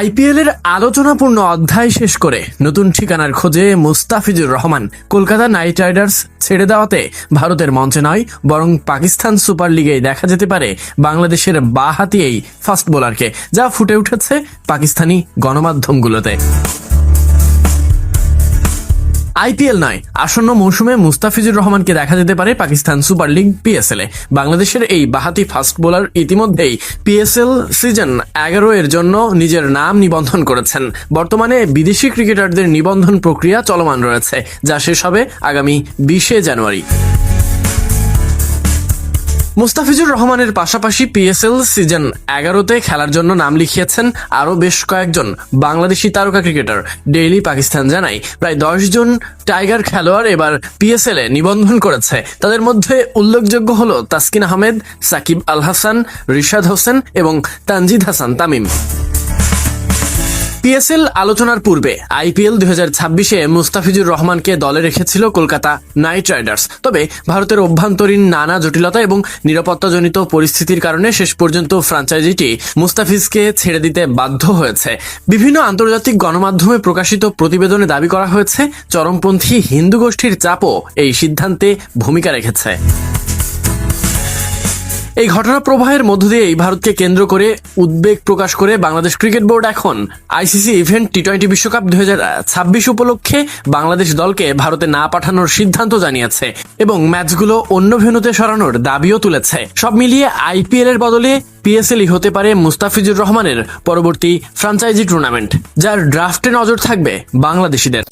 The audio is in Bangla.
আইপিএল এর আলোচনাপূর্ণ অধ্যায় শেষ করে নতুন ঠিকানার খোঁজে মুস্তাফিজুর রহমান কলকাতা নাইট রাইডার্স ছেড়ে দেওয়াতে ভারতের মঞ্চে নয় বরং পাকিস্তান সুপার লিগেই দেখা যেতে পারে বাংলাদেশের বাঁহাতি এই ফাস্ট বোলারকে, যা ফুটে উঠেছে পাকিস্তানি গণমাধ্যমগুলোতে। আইপিএল নয়, আসন্ন মৌসুমে মুস্তাফিজুর রহমানকে দেখা যেতে পারে পাকিস্তান সুপার লিগ পিএসএল এ। বাংলাদেশের এই বাঁহাতি ফাস্ট বোলার ইতিমধ্যেই পিএসএল সিজন 11 এর জন্য নিজের নাম নিবন্ধন করেছেন। বর্তমানে বিদেশি ক্রিকেটারদের নিবন্ধন প্রক্রিয়া চলমান রয়েছে, যা শেষ হবে আগামী 20 জানুয়ারি। মুস্তাফিজুর রহমানের পাশাপাশি পিএসএল সিজন 11-তে খেলার জন্য নাম লিখিয়েছেন আরও বেশ কয়েকজন বাংলাদেশি তারকা ক্রিকেটার। ডেইলি পাকিস্তান জানায় প্রায় 10 জন টাইগার খেলোয়াড় এবার পিএসএল এ নিবন্ধন করেছে। তাদের মধ্যে উল্লেখযোগ্য হল তাসকিন আহমেদ, সাকিব আল হাসান, রিশাদ হোসেন এবং তানজিদ হাসান তামিম। পিএসএল আলোচনার পূর্বে আইপিএল 2026-এ মুস্তাফিজুর রহমানকে দলে রেখেছিল কলকাতা নাইট রাইডার্স। তবে ভারতের অভ্যন্তরীণ নানা জটিলতা এবং নিরাপত্তাজনিত পরিস্থিতির কারণে শেষ পর্যন্ত ফ্র্যাঞ্চাইজিটি মুস্তাফিজকে ছেড়ে দিতে বাধ্য হয়েছে। বিভিন্ন আন্তর্জাতিক গণমাধ্যমে প্রকাশিত প্রতিবেদনে দাবি করা হয়েছে চরমপন্থী হিন্দু গোষ্ঠীর চাপও এই সিদ্ধান্তে ভূমিকা রেখেছে। এই ঘটনা প্রবাহের মধ্য দিয়েই ভারতকে কেন্দ্র করে উদ্বেগ প্রকাশ করে বাংলাদেশ ক্রিকেট বোর্ড এখন আইসিসি ইভেন্ট টি-20 বিশ্বকাপ 2026 উপলক্ষে বাংলাদেশ দলকে ভারতে না পাঠানোর সিদ্ধান্ত জানিয়েছে এবং ম্যাচগুলো অন্য ভেন্যুতে সরানোর দাবিও তুলেছে। সব মিলিয়ে আইপিএল এর বদলে পিএসএলই হতে পারে মুস্তাফিজুর রহমানের পরবর্তী ফ্র্যাঞ্চাইজি টুর্নামেন্ট, যার ড্রাফটে নজর থাকবে বাংলাদেশিদের।